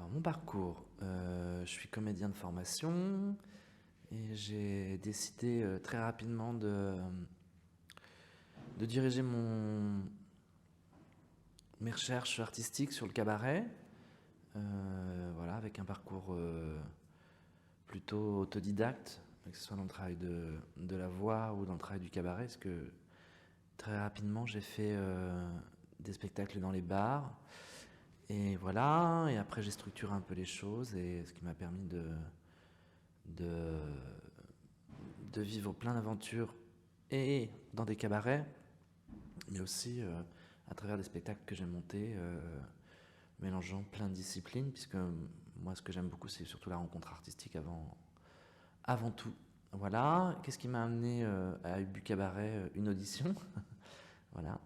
Alors, mon parcours, je suis comédien de formation et j'ai décidé très rapidement de diriger mes recherches artistiques sur le cabaret, voilà, avec un parcours plutôt autodidacte, que ce soit dans le travail de la voix ou dans le travail du cabaret, parce que très rapidement j'ai fait des spectacles dans les bars. Et voilà, et après j'ai structuré un peu les choses, et ce qui m'a permis de, de vivre plein d'aventures, et dans des cabarets, mais aussi à travers des spectacles que j'ai montés, mélangeant plein de disciplines, puisque moi ce que j'aime beaucoup c'est surtout la rencontre artistique avant tout. Voilà, qu'est-ce qui m'a amené à Ubu Cabaret? Une audition, voilà.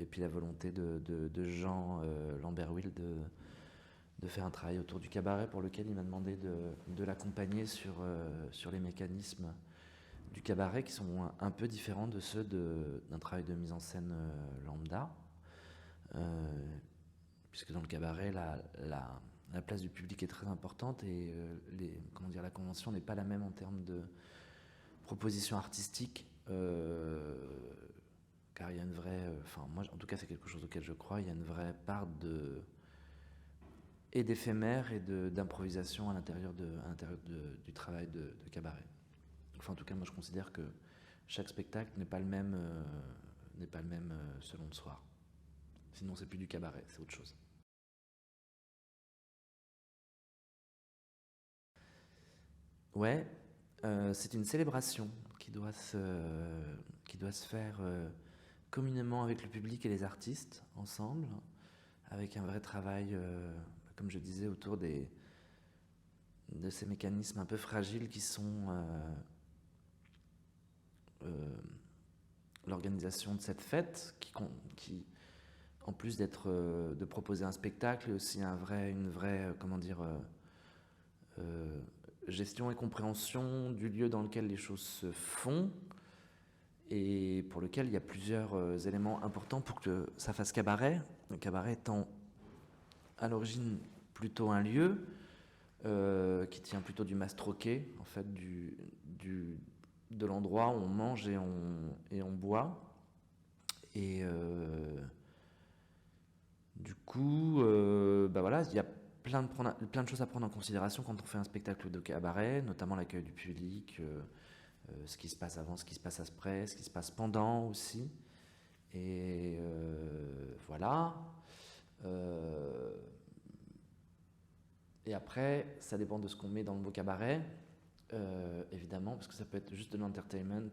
Et puis la volonté de Jean Lambert-Will de faire un travail autour du cabaret, pour lequel il m'a demandé de l'accompagner sur les mécanismes du cabaret, qui sont un peu différents de ceux d'un travail de mise en scène lambda, puisque dans le cabaret la place du public est très importante, et la convention n'est pas la même en termes de proposition artistique, car il y a une vraie, moi en tout cas c'est quelque chose auquel je crois, il y a une vraie part et d'éphémère et d'improvisation à l'intérieur du travail de cabaret. Enfin, en tout cas, moi je considère que chaque spectacle n'est pas le même, selon le soir. Sinon, c'est plus du cabaret, c'est autre chose. Ouais, c'est une célébration qui doit se faire communément avec le public et les artistes, ensemble, avec un vrai travail, comme je disais, autour de ces mécanismes un peu fragiles qui sont l'organisation de cette fête, qui en plus de proposer un spectacle, est aussi une vraie, gestion et compréhension du lieu dans lequel les choses se font, et pour lequel il y a plusieurs éléments importants pour que ça fasse cabaret. Le cabaret étant à l'origine plutôt un lieu qui tient plutôt du mastroquet, en fait, de l'endroit où on mange et on boit. Et du coup, voilà, il y a plein de choses à prendre en considération quand on fait un spectacle de cabaret, notamment l'accueil du public, ce qui se passe avant, ce qui se passe après, ce qui se passe pendant aussi. Et voilà. Et après, ça dépend de ce qu'on met dans le mot cabaret, évidemment, parce que ça peut être juste de l'entertainment,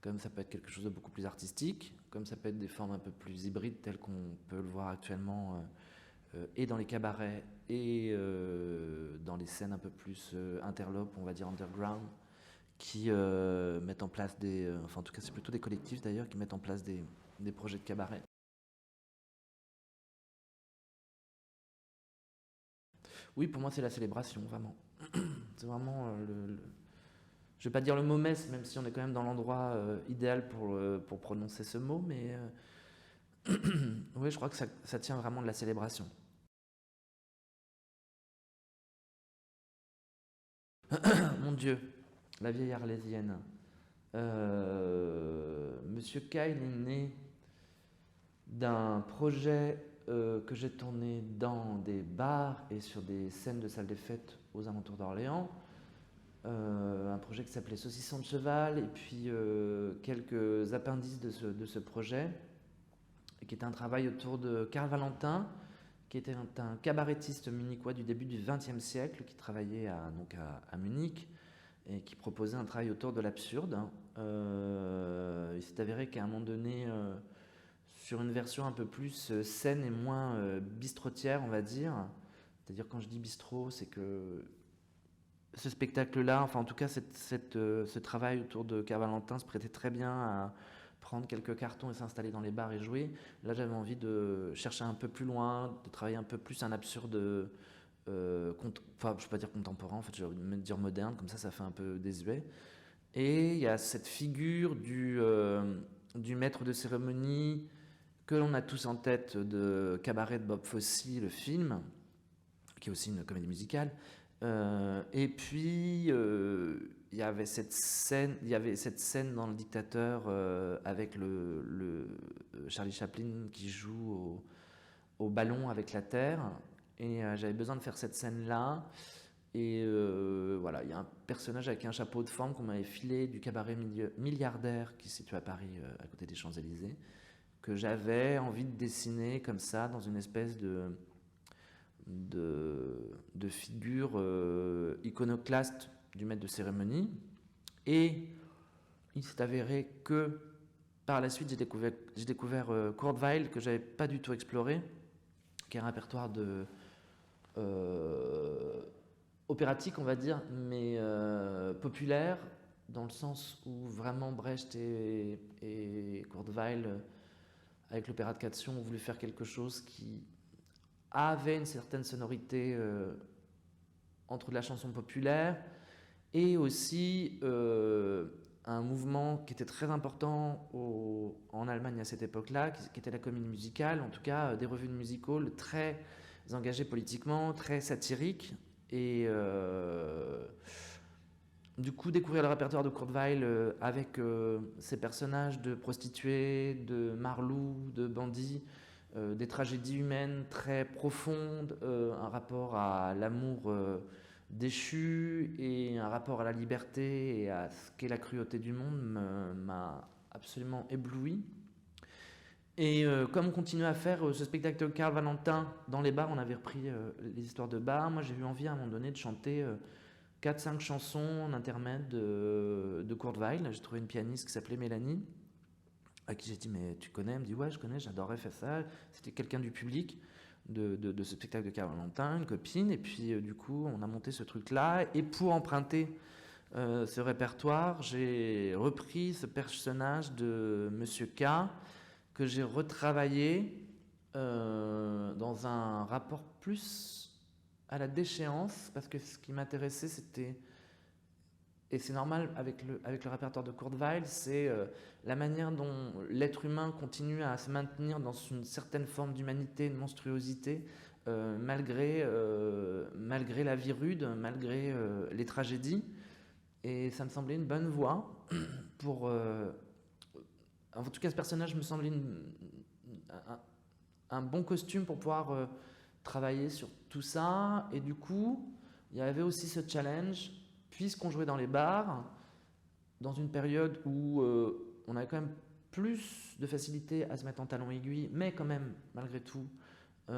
comme ça peut être quelque chose de beaucoup plus artistique, comme ça peut être des formes un peu plus hybrides, telles qu'on peut le voir actuellement, et dans les cabarets, et dans les scènes un peu plus interlopes, on va dire underground, qui mettent en place enfin en tout cas c'est plutôt des collectifs d'ailleurs, qui mettent en place des projets de cabaret. Oui, pour moi c'est la célébration, vraiment. C'est vraiment je vais pas dire le mot messe, même si on est quand même dans l'endroit idéal pour prononcer ce mot, mais oui, je crois que ça tient vraiment de la célébration. Mon Dieu, la vieille arlésienne. Monsieur Kyle est né d'un projet que j'ai tourné dans des bars et sur des scènes de salles des fêtes aux alentours d'Orléans. Un projet qui s'appelait Saucisson de cheval, et puis quelques appendices de ce projet, qui était un travail autour de Karl Valentin, qui était un cabarettiste munichois du début du XXe siècle, qui travaillait à Munich, et qui proposait un travail autour de l'absurde. Il s'est avéré qu'à un moment donné, sur une version un peu plus saine et moins bistrotière, on va dire, c'est-à-dire, quand je dis bistrot, c'est que ce spectacle-là, enfin en tout cas ce travail autour de Valentin se prêtait très bien à prendre quelques cartons et s'installer dans les bars et jouer. Là, j'avais envie de chercher un peu plus loin, de travailler un peu plus un absurde, enfin je ne vais pas dire contemporain, en fait j'ai envie de dire moderne, comme ça fait un peu désuet. Et il y a cette figure du maître de cérémonie que l'on a tous en tête de Cabaret de Bob Fosse, le film, qui est aussi une comédie musicale. Et puis, il y avait cette scène dans Le Dictateur avec le Charlie Chaplin qui joue au ballon avec la terre. Et j'avais besoin de faire cette scène-là. Et voilà, il y a un personnage avec un chapeau de forme qu'on m'avait filé du cabaret Milliardaire qui se situe à Paris, à côté des Champs-Élysées, que j'avais envie de dessiner comme ça, dans une espèce de figure iconoclaste du maître de cérémonie. Et il s'est avéré que par la suite, j'ai découvert Kurt Weill, que j'avais pas du tout exploré, qui est un répertoire opératique, on va dire, mais populaire, dans le sens où vraiment Brecht et Kurt Weill, avec l'opéra de Catation, ont voulu faire quelque chose qui avait une certaine sonorité entre de la chanson populaire et aussi un mouvement qui était très important en Allemagne à cette époque-là, qui était la comédie musicale, en tout cas des revues de musical très engagées politiquement, très satiriques. Et du coup, découvrir le répertoire de Kurt Weill avec ces personnages de prostituées, de marlous, de bandits, des tragédies humaines très profondes, un rapport à l'amour déchu et un rapport à la liberté et à ce qu'est la cruauté du monde m'a absolument ébloui. Et comme on continuait à faire ce spectacle de Karl Valentin dans les bars, on avait repris les histoires de bars. Moi, j'ai eu envie à un moment donné de chanter 4-5 chansons en intermède de Kurt Weill. J'ai trouvé une pianiste qui s'appelait Mélanie, à qui j'ai dit mais tu connais? Elle me dit ouais je connais, j'adorais faire ça. C'était quelqu'un du public de ce spectacle de Karl Valentin, une copine, et puis du coup on a monté ce truc là, et pour emprunter ce répertoire, j'ai repris ce personnage de Monsieur K que j'ai retravaillé dans un rapport plus à la déchéance, parce que ce qui m'intéressait c'était, et c'est normal avec le répertoire de Kurt Weill, c'est la manière dont l'être humain continue à se maintenir dans une certaine forme d'humanité, de monstruosité, malgré la vie rude, malgré les tragédies. Et ça me semblait une bonne voie pour... en tout cas, ce personnage me semblait un bon costume pour pouvoir travailler sur tout ça. Et du coup, il y avait aussi ce challenge, puisqu'on jouait dans les bars, dans une période où on avait quand même plus de facilité à se mettre en talons aiguilles, mais quand même, malgré tout, quand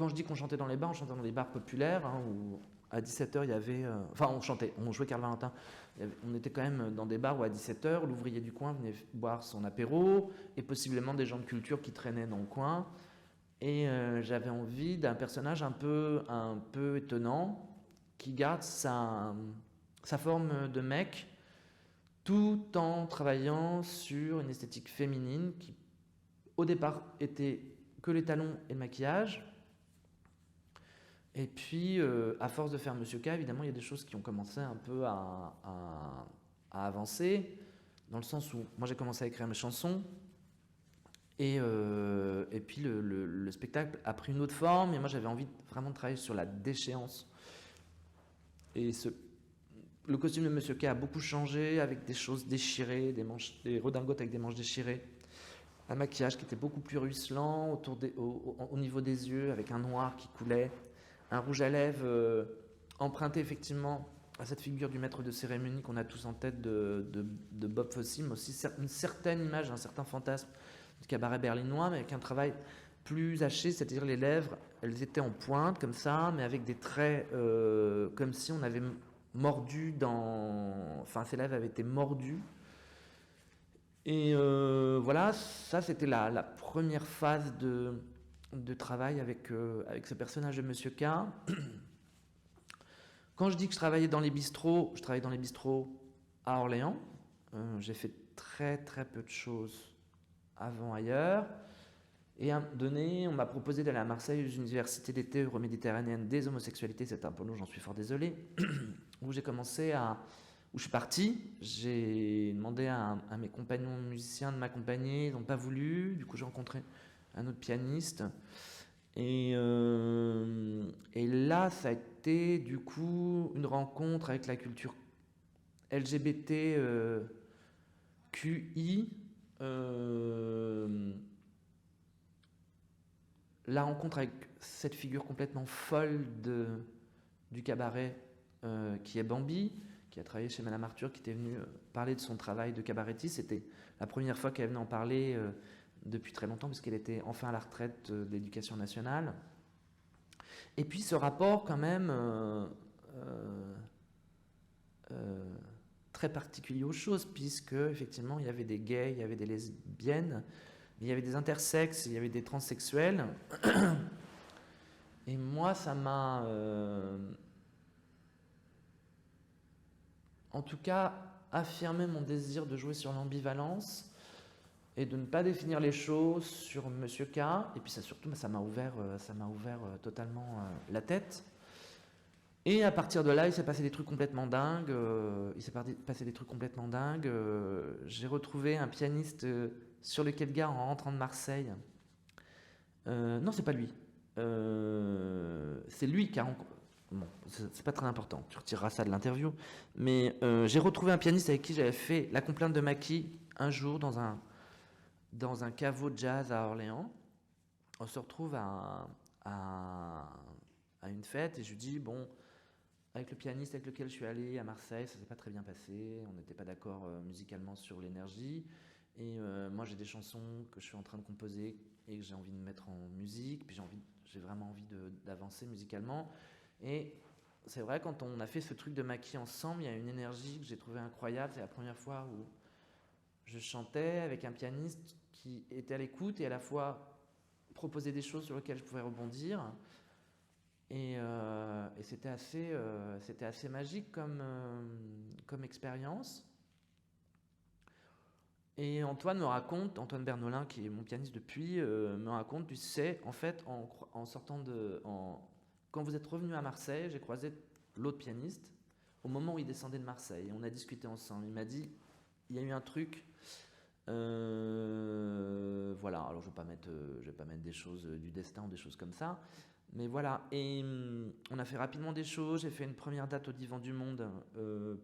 je dis qu'on chantait dans les bars, on chantait dans les bars populaires, hein, où à 17h, il y avait... enfin, on jouait Karl Valentin. On était quand même dans des bars où à 17h, l'ouvrier du coin venait boire son apéro, et possiblement des gens de culture qui traînaient dans le coin. Et j'avais envie d'un personnage un peu étonnant, qui garde sa forme de mec, tout en travaillant sur une esthétique féminine qui, au départ, était que les talons et le maquillage. Et puis, à force de faire Monsieur K, évidemment, il y a des choses qui ont commencé un peu à avancer, dans le sens où moi j'ai commencé à écrire mes chansons, et puis le spectacle a pris une autre forme, et moi j'avais envie vraiment de travailler sur la déchéance. Et le costume de Monsieur K a beaucoup changé, avec des choses déchirées, des redingotes avec des manches déchirées, un maquillage qui était beaucoup plus ruisselant au niveau des yeux, avec un noir qui coulait, un rouge à lèvres emprunté effectivement à cette figure du maître de cérémonie qu'on a tous en tête de Bob Fosse, mais aussi une certaine image, un certain fantasme du cabaret berlinois, mais avec un travail plus haché, c'est-à-dire les lèvres, elles étaient en pointe comme ça, mais avec des traits comme si on avait mordu enfin ces lèvres avaient été mordues. Et voilà, ça c'était la première phase de travail avec ce personnage de Monsieur K. Quand je dis que je travaillais dans les bistrots, je travaillais dans les bistrots à Orléans. J'ai fait très très peu de choses avant ailleurs. Et à un moment donné, on m'a proposé d'aller à Marseille, aux universités d'été euroméditerranéennes des homosexualités, c'est un peu long, j'en suis fort désolé, où j'ai commencé où je suis parti. J'ai demandé à mes compagnons musiciens de m'accompagner, ils n'ont pas voulu. Du coup, j'ai rencontré un autre pianiste. Et là, ça a été du coup une rencontre avec la culture LGBT QI. La rencontre avec cette figure complètement folle du cabaret qui est Bambi, qui a travaillé chez Madame Arthur, qui était venue parler de son travail de cabarettiste. C'était la première fois qu'elle venait en parler depuis très longtemps, puisqu'elle était enfin à la retraite de l'éducation nationale. Et puis ce rapport quand même très particulier aux choses, puisque effectivement il y avait des gays, il y avait des lesbiennes, il y avait des intersexes, il y avait des transsexuels. Et moi, ça m'a en tout cas affirmé mon désir de jouer sur l'ambivalence et de ne pas définir les choses sur Monsieur K. Et puis ça, surtout, ça m'a ouvert totalement la tête. Et à partir de là, il s'est passé des trucs complètement dingues. J'ai retrouvé un pianiste sur le quai de gare en rentrant de Marseille. Non, c'est pas lui. C'est lui qui a rencontré. Bon, c'est pas très important, tu retireras ça de l'interview. Mais j'ai retrouvé un pianiste avec qui j'avais fait la complainte de Maki un jour dans un caveau de jazz à Orléans. On se retrouve à une fête et je lui dis, bon, avec le pianiste avec lequel je suis allé à Marseille, ça s'est pas très bien passé, on n'était pas d'accord musicalement sur l'énergie. Et moi j'ai des chansons que je suis en train de composer et que j'ai envie de mettre en musique, puis j'ai vraiment envie d'avancer musicalement. Et c'est vrai, quand on a fait ce truc de Maki ensemble, il y a une énergie que j'ai trouvée incroyable. C'est la première fois où je chantais avec un pianiste qui était à l'écoute et à la fois proposait des choses sur lesquelles je pouvais rebondir. Et c'était assez magique comme expérience. Et Antoine Bernolin, qui est mon pianiste depuis, me raconte, tu sais, en fait, quand vous êtes revenu à Marseille, j'ai croisé l'autre pianiste au moment où il descendait de Marseille. On a discuté ensemble. Il m'a dit, il y a eu un truc. Voilà, alors je vais pas mettre des choses du destin ou des choses comme ça. Mais voilà, et on a fait rapidement des choses. J'ai fait une première date au Divan du Monde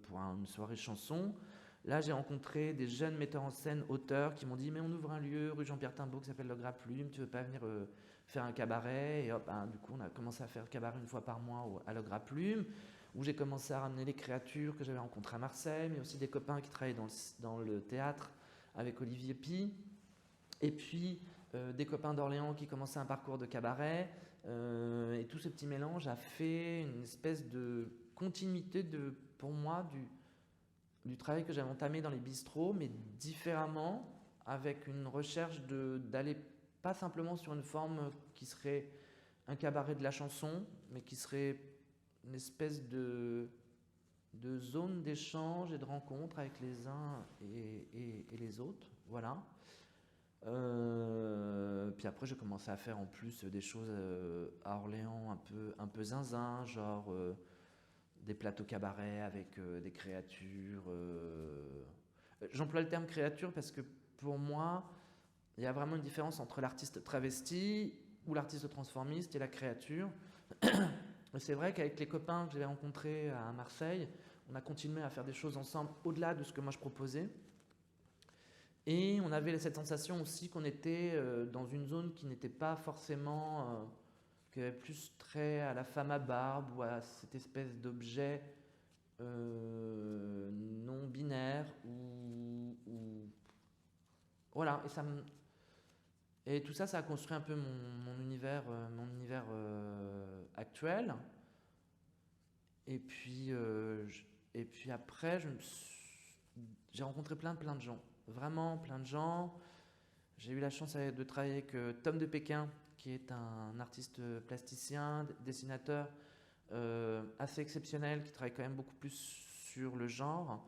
pour une soirée chanson. Là, j'ai rencontré des jeunes metteurs en scène, auteurs, qui m'ont dit, mais on ouvre un lieu rue Jean-Pierre Timbaud qui s'appelle Le Gras Plume, tu veux pas venir faire un cabaret? Et hop, du coup, on a commencé à faire le cabaret une fois par mois à Le Gras Plume, où j'ai commencé à ramener les créatures que j'avais rencontrées à Marseille, mais aussi des copains qui travaillaient dans le théâtre avec Olivier Pi. Et puis, des copains d'Orléans qui commençaient un parcours de cabaret. Et tout ce petit mélange a fait une espèce de continuité pour moi du travail que j'avais entamé dans les bistrots, mais différemment, avec une recherche d'aller pas simplement sur une forme qui serait un cabaret de la chanson, mais qui serait une espèce de zone d'échange et de rencontre avec les uns et les autres. Voilà. Puis après, j'ai commencé à faire en plus des choses à Orléans un peu zinzin, genre des plateaux cabaret avec des créatures. J'emploie le terme créature parce que pour moi, il y a vraiment une différence entre l'artiste travesti ou l'artiste transformiste et la créature. C'est vrai qu'avec les copains que j'avais rencontrés à Marseille, on a continué à faire des choses ensemble au-delà de ce que moi je proposais. Et on avait cette sensation aussi qu'on était dans une zone qui n'était pas forcément, qui avait plus trait à la femme à barbe ou à cette espèce d'objet non binaire voilà. Et tout ça, ça a construit un peu mon univers actuel. Et puis après, j'ai rencontré plein de gens. Vraiment plein de gens. J'ai eu la chance de travailler avec Tom de Pékin, qui est un artiste plasticien, dessinateur assez exceptionnel, qui travaille quand même beaucoup plus sur le genre,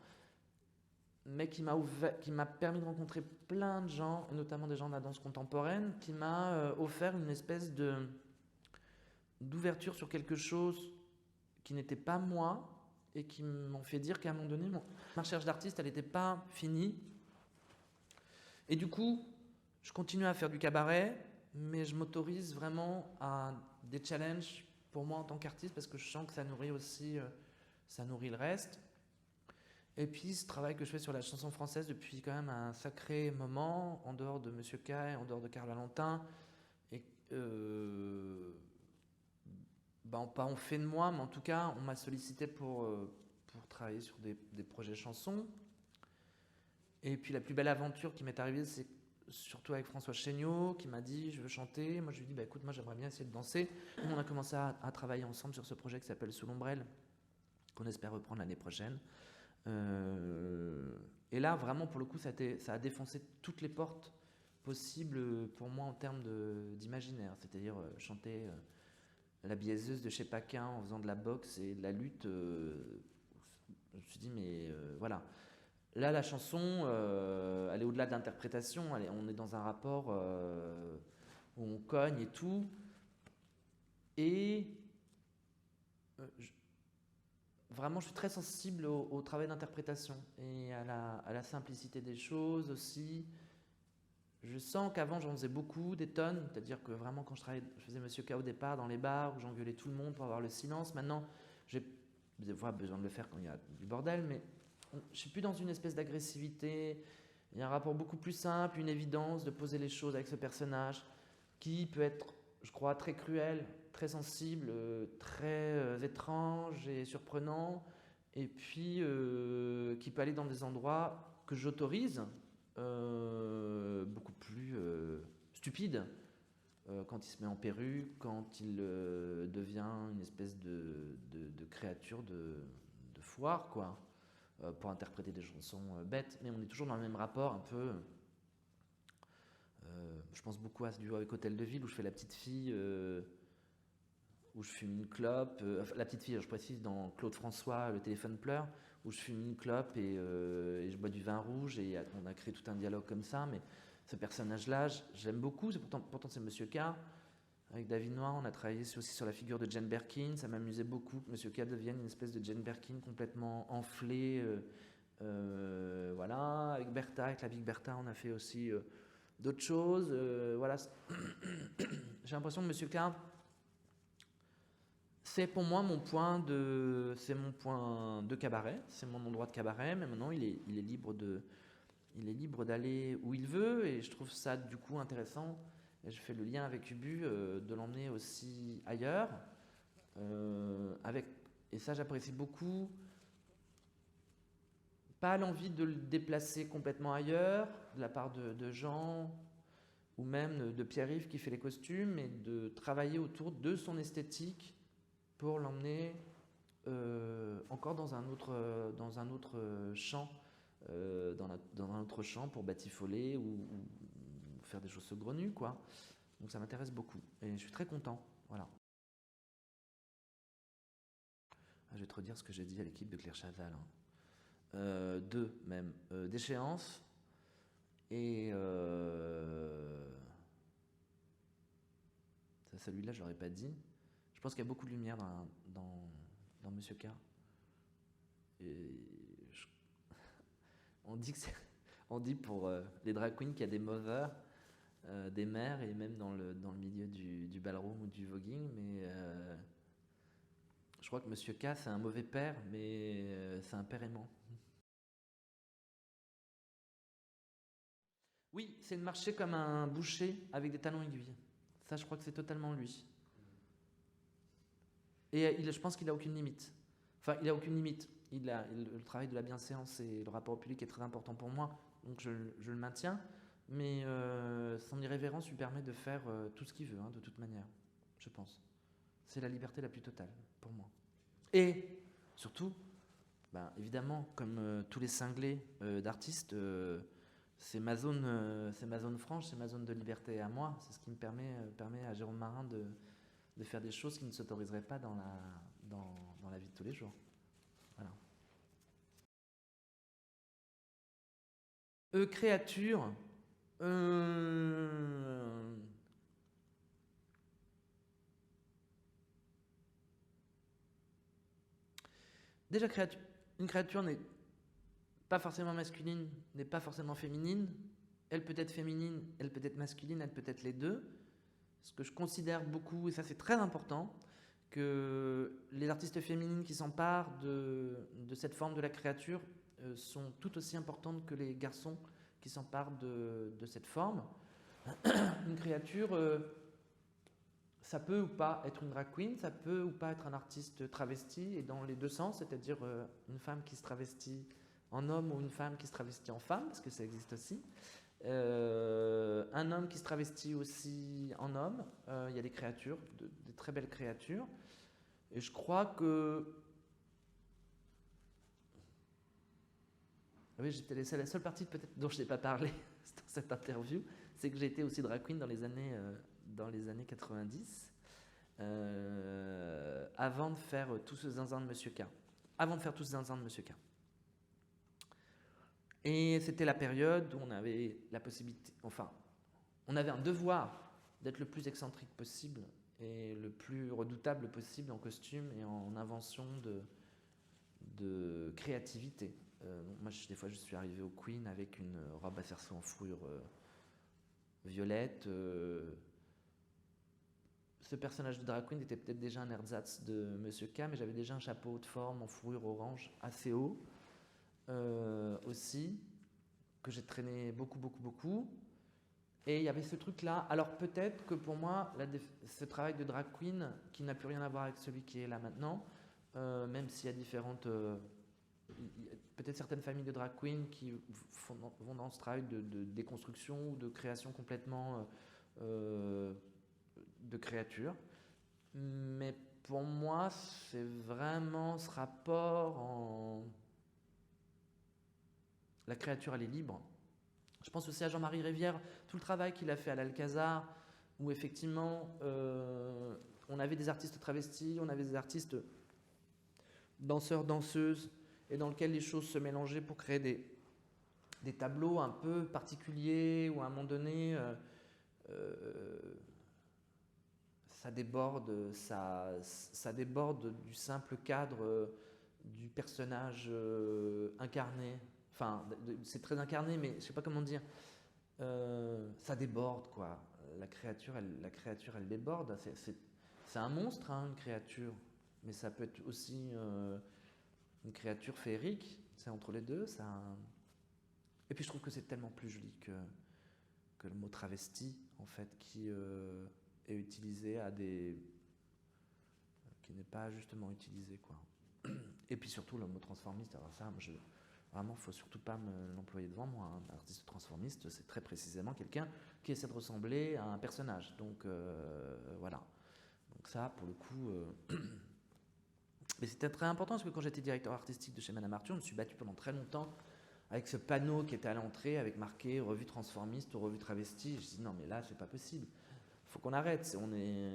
mais qui m'a permis de rencontrer plein de gens, et notamment des gens de la danse contemporaine, qui m'a offert une espèce d'ouverture sur quelque chose qui n'était pas moi, et qui m'ont fait dire qu'à un moment donné, ma recherche d'artiste, elle n'était pas finie. Et du coup, je continue à faire du cabaret, mais je m'autorise vraiment à des challenges pour moi en tant qu'artiste, parce que je sens que ça nourrit aussi, ça nourrit le reste. Et puis ce travail que je fais sur la chanson française depuis quand même un sacré moment, en dehors de Monsieur K, en dehors de Karl Valentin, et pas on fait de moi, mais en tout cas on m'a sollicité pour travailler sur des projets chansons. Et puis la plus belle aventure qui m'est arrivée, c'est surtout avec François Chéniaud, qui m'a dit je veux chanter. Moi je lui ai dit bah écoute, moi j'aimerais bien essayer de danser. Et on a commencé à travailler ensemble sur ce projet qui s'appelle Sous l'ombrelle, qu'on espère reprendre l'année prochaine. Et là vraiment pour le coup ça a défoncé toutes les portes possibles pour moi en termes d'imaginaire. C'est-à-dire chanter la biaiseuse de chez Paquin en faisant de la boxe et de la lutte. Je me suis dit mais voilà. Là, la chanson, elle est au-delà de l'interprétation. On est dans un rapport où on cogne et tout. Et vraiment, je suis très sensible au travail d'interprétation et à la simplicité des choses aussi. Je sens qu'avant, j'en faisais beaucoup, des tonnes. C'est-à-dire que vraiment, quand je faisais Monsieur K au départ dans les bars où j'engueulais tout le monde pour avoir le silence. Maintenant, j'ai des fois besoin de le faire quand il y a du bordel, mais je ne suis plus dans une espèce d'agressivité. Il y a un rapport beaucoup plus simple, une évidence de poser les choses avec ce personnage qui peut être, je crois, très cruel, très sensible, très étrange et surprenant, et puis qui peut aller dans des endroits que j'autorise, beaucoup plus stupides, quand il se met en perruque, quand il devient une espèce de créature de foire, quoi. Pour interpréter des chansons bêtes, mais on est toujours dans le même rapport un peu. Je pense beaucoup à ce duo avec Hôtel de Ville où je fais la petite fille, où je fume une clope. Enfin, la petite fille, je précise, dans Claude François, Le téléphone pleure, où je fume une clope et je bois du vin rouge et on a créé tout un dialogue comme ça. Mais ce personnage-là, j'aime beaucoup. Pourtant c'est Monsieur K. Avec David Noir, on a travaillé aussi sur la figure de Jane Birkin. Ça m'amusait beaucoup que Monsieur K devienne une espèce de Jane Birkin complètement enflée. Voilà. Avec Bertha, avec la Big Bertha, on a fait aussi d'autres choses. Voilà. J'ai l'impression que Monsieur K, c'est pour moi mon point de cabaret. C'est mon endroit de cabaret. Mais maintenant, il est libre d'aller où il veut. Et je trouve ça du coup intéressant. Et je fais le lien avec Ubu de l'emmener aussi ailleurs. Et ça, j'apprécie beaucoup. Pas l'envie de le déplacer complètement ailleurs, de la part de Jean, ou même de Pierre-Yves qui fait les costumes, mais de travailler autour de son esthétique pour l'emmener encore dans un autre champ, dans un autre champ pour batifoler ou faire des choses saugrenues, quoi. Donc ça m'intéresse beaucoup et je suis très content. Voilà. Je vais te redire ce que j'ai dit à l'équipe de Claire Chazal. Deux même. Déchéance et celui-là, je l'aurais pas dit. Je pense qu'il y a beaucoup de lumière dans Monsieur K. Et on dit pour les drag queens qu'il y a des movers, des mères, et même dans le milieu du ballroom ou du voguing, mais je crois que Monsieur K, c'est un mauvais père, mais c'est un père aimant. Oui, c'est de marcher comme un boucher avec des talons aiguilles. Ça, je crois que c'est totalement lui. Et je pense qu'il n'a aucune limite. Enfin, il n'a aucune limite. Le travail de la bienséance et le rapport au public est très important pour moi, donc je le maintiens. Mais son irrévérence lui permet de faire tout ce qu'il veut, de toute manière, je pense. C'est la liberté la plus totale, pour moi. Et, surtout, évidemment, comme tous les cinglés d'artistes, c'est ma zone franche, c'est ma zone de liberté à moi. C'est ce qui me permet à Jérôme Marin de faire des choses qui ne s'autoriseraient pas dans la vie de tous les jours. Voilà. Créature. déjà, une créature n'est pas forcément masculine, n'est pas forcément féminine. Elle peut être féminine, elle peut être masculine, elle peut être les deux. Ce que je considère beaucoup, et ça c'est très important, que les artistes féminines qui s'emparent de cette forme de la créature sont tout aussi importantes que les garçons qui s'emparent de cette forme. Une créature, ça peut ou pas être une drag queen, ça peut ou pas être un artiste travesti, et dans les deux sens, c'est-à-dire une femme qui se travestit en homme ou une femme qui se travestit en femme, parce que ça existe aussi. Un homme qui se travestit aussi en homme. Il y a des créatures, des très belles créatures. Et je crois que... Oui, j'étais la seule partie peut-être dont je n'ai pas parlé dans cette interview, c'est que j'ai été aussi drag queen dans les années 90, avant de faire tout ce zinzin de Monsieur K. Avant de faire tout ce zinzin de Monsieur K. Et c'était la période où on avait la possibilité, enfin, on avait un devoir d'être le plus excentrique possible et le plus redoutable possible en costume et en invention de créativité. Moi, des fois, je suis arrivé au Queen avec une robe à cerceau en fourrure violette. Ce personnage de drag queen était peut-être déjà un ersatz de Monsieur K, mais j'avais déjà un chapeau de forme en fourrure orange assez haut aussi, que j'ai traîné beaucoup. Et il y avait ce truc-là. Alors peut-être que pour moi, ce travail de drag queen, qui n'a plus rien à voir avec celui qui est là maintenant, même s'il y a différentes... peut-être certaines familles de drag queen qui vont dans ce travail de déconstruction ou de création complètement de créatures. Mais pour moi, c'est vraiment ce rapport en... La créature, elle est libre. Je pense aussi à Jean-Marie Rivière, tout le travail qu'il a fait à l'Alcazar, où effectivement, on avait des artistes travestis, on avait des artistes danseurs, danseuses, et dans lequel les choses se mélangeaient pour créer des tableaux un peu particuliers, où à un moment donné, ça déborde du simple cadre du personnage incarné. Enfin, c'est très incarné, mais je sais pas comment dire. Ça déborde, quoi. La créature, elle déborde. C'est un monstre, hein, une créature. Mais ça peut être aussi une créature féerique. C'est entre les deux. Et puis je trouve que c'est tellement plus joli que le mot travesti, en fait, qui est utilisé qui n'est pas justement utilisé, quoi. Et puis surtout le mot transformiste. Alors ça, vraiment, il ne faut surtout pas l'employer devant moi. Un artiste transformiste, c'est très précisément quelqu'un qui essaie de ressembler à un personnage. Donc voilà. Donc ça, pour le coup... Mais c'était très important parce que quand j'étais directeur artistique de chez Madame Arthur, je me suis battu pendant très longtemps avec ce panneau qui était à l'entrée avec marqué revue transformiste ou revue travestie. Je me suis dit non mais là c'est pas possible. Faut qu'on arrête. On est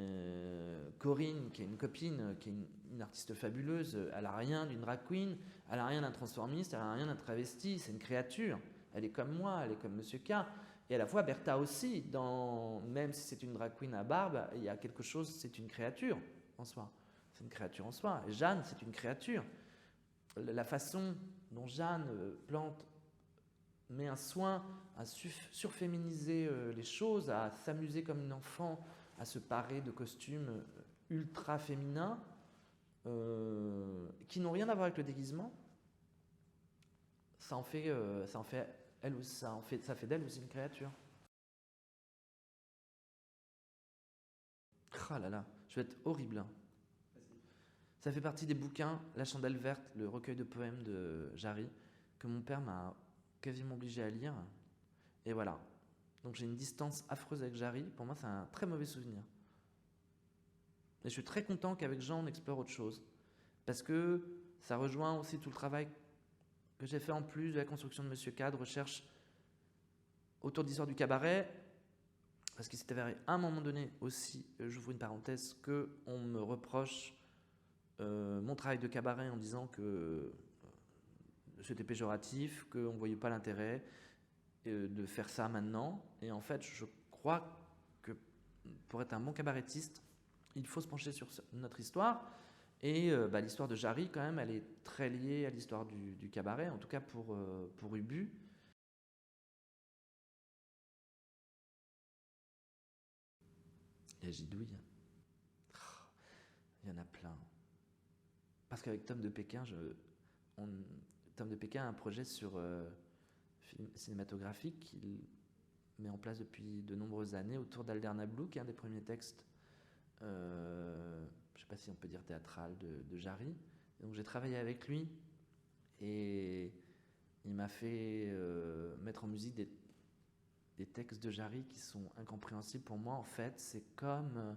Corinne, qui est une copine, qui est une artiste fabuleuse. Elle a rien d'une drag queen, elle a rien d'un transformiste, elle a rien d'un travesti. C'est une créature. Elle est comme moi, elle est comme Monsieur K. Et à la fois Bertha aussi. Même si c'est une drag queen à barbe, il y a quelque chose. C'est une créature en soi. C'est une créature en soi. Et Jeanne, c'est une créature. La façon dont Jeanne met un soin à surféminiser les choses, à s'amuser comme une enfant, à se parer de costumes ultra féminins qui n'ont rien à voir avec le déguisement, ça fait d'elle aussi une créature. Ah là là, je vais être horrible. Ça fait partie des bouquins, La Chandelle Verte, le recueil de poèmes de Jarry, que mon père m'a quasiment obligé à lire. Et voilà. Donc j'ai une distance affreuse avec Jarry. Pour moi, c'est un très mauvais souvenir. Et je suis très content qu'avec Jean, on explore autre chose. Parce que ça rejoint aussi tout le travail que j'ai fait en plus de la construction de Monsieur K, de recherche autour de l'histoire du cabaret. Parce qu'il s'est avéré à un moment donné aussi, j'ouvre une parenthèse, qu'on me reproche mon travail de cabaret en disant que c'était péjoratif, qu'on ne voyait pas l'intérêt de faire ça maintenant. Et en fait, je crois que pour être un bon cabarettiste, il faut se pencher sur notre histoire Et l'histoire de Jarry, quand même, elle est très liée à l'histoire du cabaret, en tout cas pour Ubu. Et Gidouille, il y en a plein. Parce qu'avec Tom de Pékin, Tom de Pékin a un projet sur film cinématographique qu'il met en place depuis de nombreuses années autour d'Alderna Blue, qui est un des premiers textes, je ne sais pas si on peut dire théâtral, de Jarry. Et donc j'ai travaillé avec lui et il m'a fait mettre en musique des textes de Jarry qui sont incompréhensibles pour moi. En fait, c'est comme...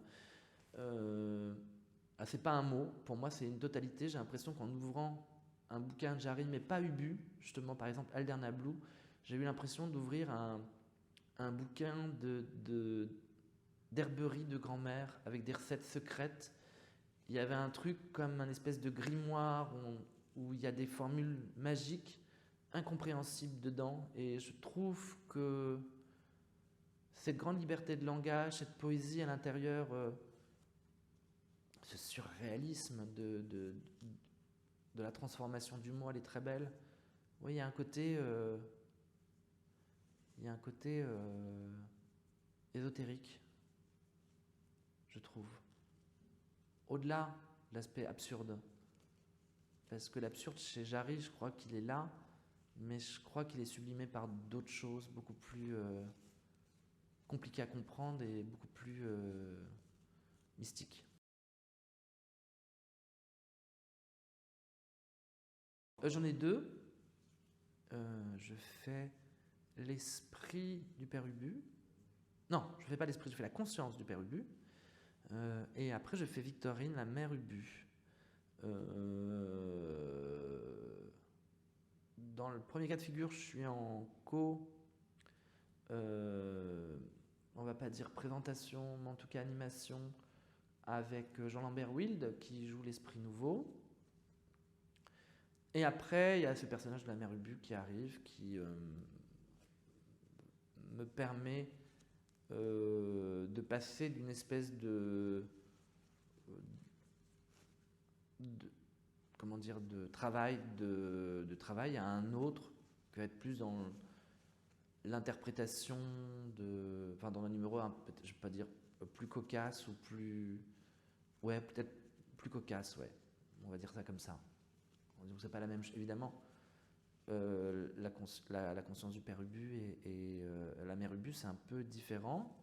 c'est pas un mot, pour moi c'est une totalité. J'ai l'impression qu'en ouvrant un bouquin de Jarry, mais pas Ubu, justement par exemple Alderna Blue, j'ai eu l'impression d'ouvrir un bouquin d'herberie de grand-mère avec des recettes secrètes. Il y avait un truc comme un espèce de grimoire où il y a des formules magiques incompréhensibles dedans. Et je trouve que cette grande liberté de langage, cette poésie à l'intérieur, ce surréalisme de la transformation du mot, elle est très belle. Oui, il y a un côté... ésotérique, je trouve. Au-delà de l'aspect absurde. Parce que l'absurde chez Jarry, je crois qu'il est là, mais je crois qu'il est sublimé par d'autres choses beaucoup plus compliquées à comprendre et beaucoup plus mystiques. J'en ai deux. Je fais l'esprit du Père Ubu. Non, je ne fais pas l'esprit, je fais la conscience du Père Ubu. Et après, je fais Victorine, la mère Ubu. Dans le premier cas de figure, je suis en on va pas dire présentation, mais en tout cas animation, avec Jean-Lambert Wild qui joue l'esprit nouveau. Et après, il y a ce personnage de la mère Ubu qui arrive, qui me permet de passer d'une espèce de comment dire, de travail à un autre, qui va être plus dans l'interprétation enfin dans un numéro, je ne vais pas dire plus cocasse ou plus, ouais, peut-être plus cocasse, ouais, on va dire ça comme ça. Donc c'est pas la même chose, évidemment. La conscience du père Ubu et la mère Ubu, c'est un peu différent.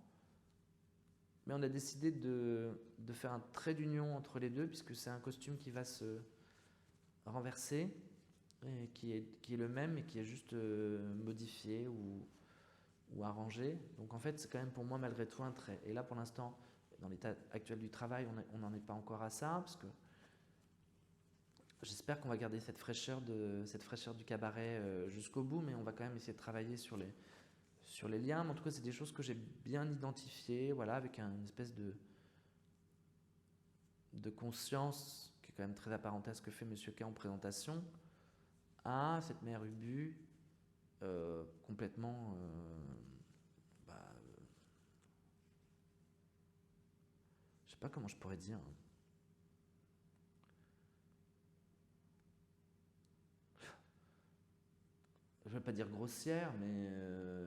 Mais on a décidé de faire un trait d'union entre les deux, puisque c'est un costume qui va se renverser, et qui est le même, et qui est juste modifié ou arrangé. Donc en fait, c'est quand même pour moi, malgré tout, un trait. Et là, pour l'instant, dans l'état actuel du travail, on n'en est pas encore à ça, parce que j'espère qu'on va garder cette fraîcheur du cabaret jusqu'au bout, mais on va quand même essayer de travailler sur les liens. Mais en tout cas, c'est des choses que j'ai bien identifiées, voilà, avec une espèce de conscience qui est quand même très apparente à ce que fait Monsieur K en présentation, à cette mère Ubu complètement je sais pas comment je pourrais dire. Je ne vais pas dire grossière, mais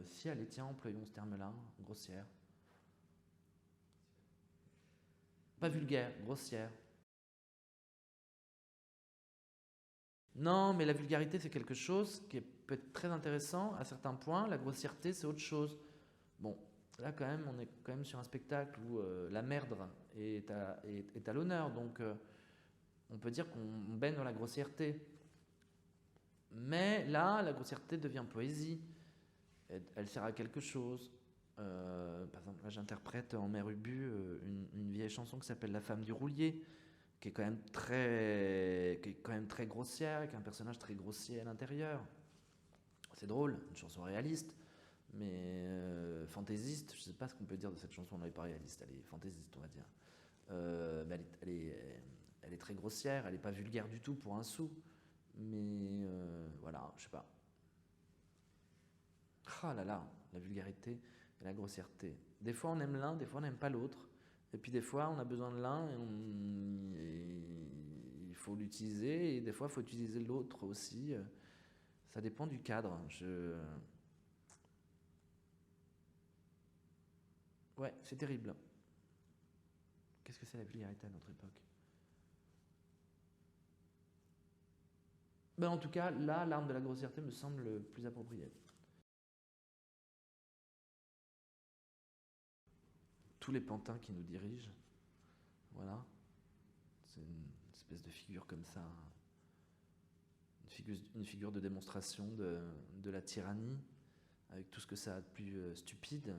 si, allez, tiens, employons ce terme-là, grossière. Pas vulgaire, grossière. Non, mais la vulgarité, c'est quelque chose qui peut être très intéressant à certains points. La grossièreté, c'est autre chose. Bon, là, quand même, on est quand même sur un spectacle où la merdre est à l'honneur. Donc, on peut dire qu'on baigne dans la grossièreté. Mais là, la grossièreté devient poésie. Elle sert à quelque chose. Par exemple, là, j'interprète en Mère Ubu une vieille chanson qui s'appelle La femme du roulier, qui est quand même très grossière, avec un personnage très grossier à l'intérieur. C'est drôle, une chanson réaliste, mais fantaisiste. Je ne sais pas ce qu'on peut dire de cette chanson, elle n'est pas réaliste, elle est fantaisiste, on va dire. Mais elle est très grossière, elle n'est pas vulgaire du tout pour un sou. Mais voilà, je sais pas. Ah là là, la vulgarité et la grossièreté. Des fois on aime l'un, des fois on n'aime pas l'autre. Et puis des fois on a besoin de l'un faut l'utiliser, et des fois, il faut utiliser l'autre aussi. Ça dépend du cadre. Ouais, c'est terrible. Qu'est-ce que c'est la vulgarité à notre époque? Ben, en tout cas, là, l'arme de la grossièreté me semble plus appropriée. Tous les pantins qui nous dirigent, voilà. C'est une espèce de figure comme ça, une figure de démonstration de la tyrannie, avec tout ce que ça a de plus stupide.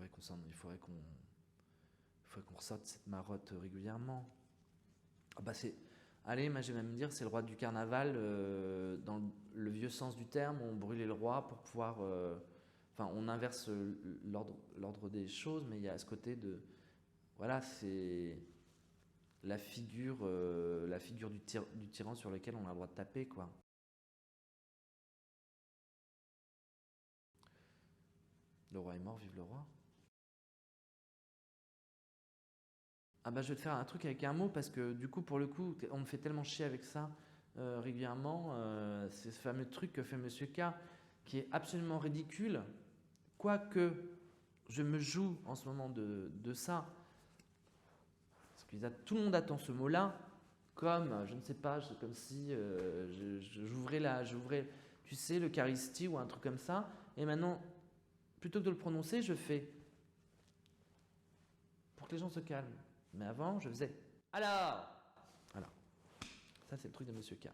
Il faudrait qu'on ressorte cette marotte régulièrement. Ah bah allez, moi je vais même dire, c'est le roi du carnaval, dans le vieux sens du terme, on brûlait le roi pour pouvoir... Enfin, on inverse l'ordre des choses, mais il y a ce côté de... Voilà, c'est la figure du tyran sur lequel on a le droit de taper, quoi. Le roi est mort, vive le roi. Ah bah je vais te faire un truc avec un mot, parce que du coup, pour le coup, on me fait tellement chier avec ça régulièrement. C'est ce fameux truc que fait Monsieur K, qui est absolument ridicule, quoique je me joue en ce moment de ça. Parce que tout le monde attend ce mot-là, comme, je ne sais pas, comme si j'ouvrais, tu sais, l'Eucharistie ou un truc comme ça, et maintenant, plutôt que de le prononcer, je fais pour que les gens se calment. Mais avant, je faisais alors. Voilà. Ça, c'est le truc de Monsieur K.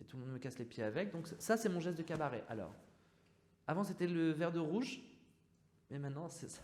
Et tout le monde me casse les pieds avec. Donc ça, c'est mon geste de cabaret. Alors, avant, c'était le verre de rouge. Mais maintenant, c'est ça.